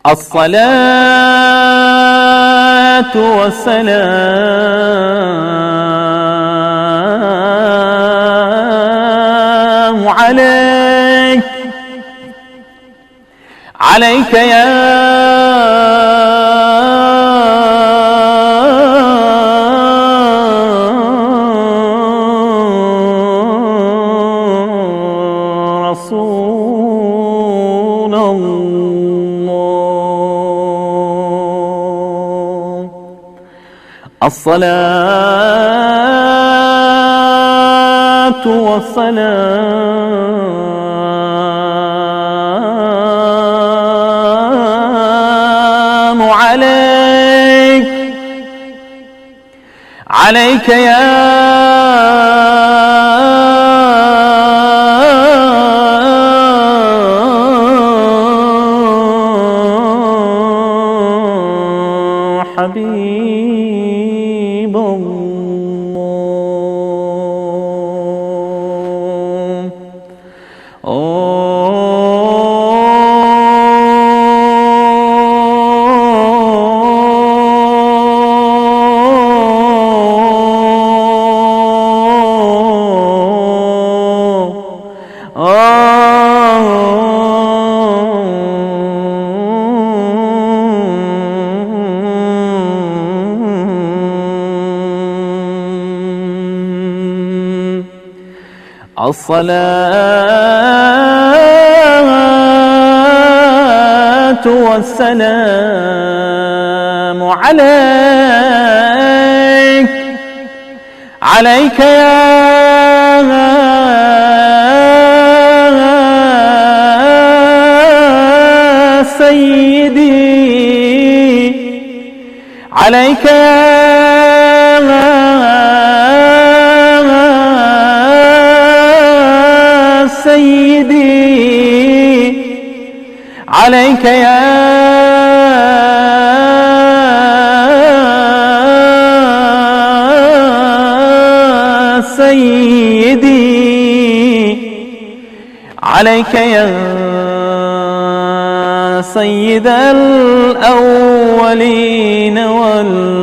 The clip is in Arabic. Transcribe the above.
الصلاة والسلام عليك يا رسول الله. الصلاة والسلام عليك يا حبيب الله. الصلاة والسلام عليك يا سيدي، عليك يا سيدي، عليك يا سيدي، عليك يا سيد الأولين والآخرين.